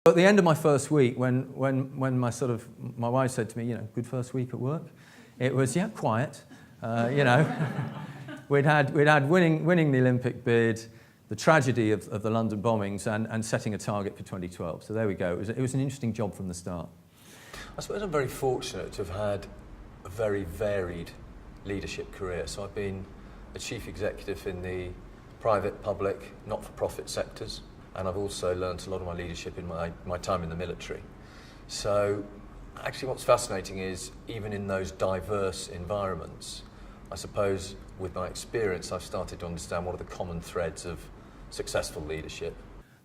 At the end of my first week, when my wife said to me, good first week at work, it was, quiet. We'd had winning the Olympic bid, the tragedy of the London bombings, and setting a target for 2012. So there we go. It was an interesting job from the start. I suppose I'm very fortunate to have had a very varied leadership career. So I've been a chief executive in the private, public, not-for-profit sectors, and I've also learnt a lot of my leadership in my time in the military. So actually what's fascinating is, even in those diverse environments, I suppose with my experience I've started to understand what are the common threads of successful leadership.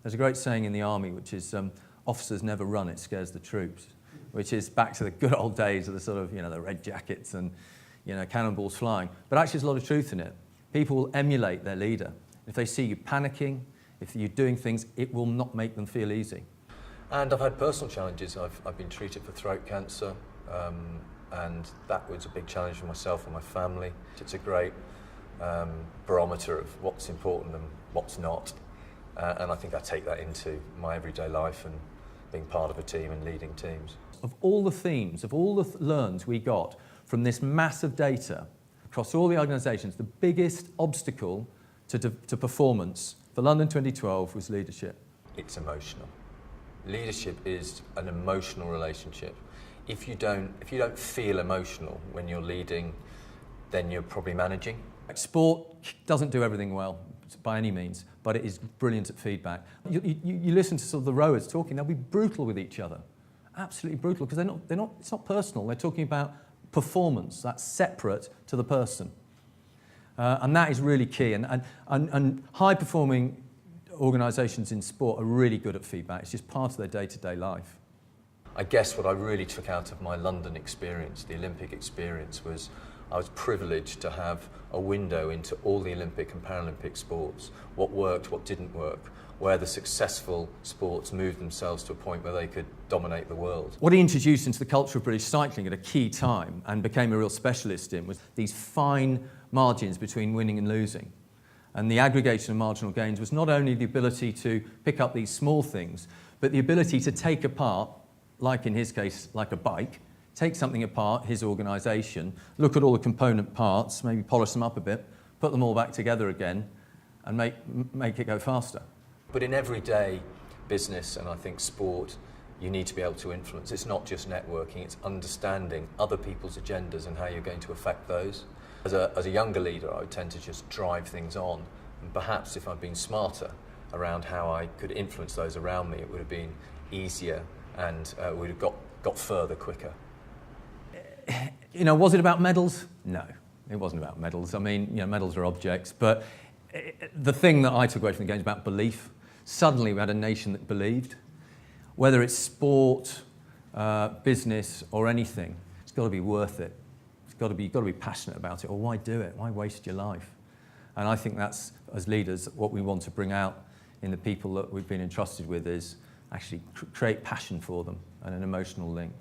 There's a great saying in the army which is, officers never run, it scares the troops, which is back to the good old days of the sort of, the red jackets and, cannonballs flying. But actually there's a lot of truth in it. People will emulate their leader. If they see you panicking, if you're doing things, it will not make them feel easy. And I've had personal challenges. I've been treated for throat cancer, and that was a big challenge for myself and my family. It's a great barometer of what's important and what's not. And I think I take that into my everyday life and being part of a team and leading teams. Of all the themes, of all the learns we got from this massive data across all the organisations, the biggest obstacle to performance for London 2012 was leadership. It's emotional. Leadership is an emotional relationship. If you don't feel emotional when you're leading, then you're probably managing. Sport doesn't do everything well by any means, but it is brilliant at feedback. You listen to sort of the rowers talking; they'll be brutal with each other, absolutely brutal, because they're not. It's not personal. They're talking about performance. That's separate to the person, and that is really key. And high-performing organisations in sport are really good at feedback. It's just part of their day-to-day life. I guess what I really took out of my London experience, the Olympic experience, was I was privileged to have a window into all the Olympic and Paralympic sports, what worked, what didn't work, where the successful sports moved themselves to a point where they could dominate the world. What he introduced into the culture of British cycling at a key time and became a real specialist in was these fine margins between winning and losing. And the aggregation of marginal gains was not only the ability to pick up these small things, but the ability to take apart, like in his case, like a bike, take something apart, his organisation, look at all the component parts, maybe polish them up a bit, put them all back together again, and make it go faster. But in everyday business, and I think sport, you need to be able to influence. It's not just networking, it's understanding other people's agendas and how you're going to affect those. As a younger leader, I would tend to just drive things on, and perhaps if I'd been smarter around how I could influence those around me, it would have been easier and we'd have got further quicker. Was it about medals? No, it wasn't about medals. I mean, medals are objects, but the thing that I took away from the game is about belief. Suddenly we had a nation that believed. Whether it's sport, business or anything, it's got to be worth it. You've got to be passionate about it, or why do it? Why waste your life? And I think that's, as leaders, what we want to bring out in the people that we've been entrusted with is actually create passion for them and an emotional link.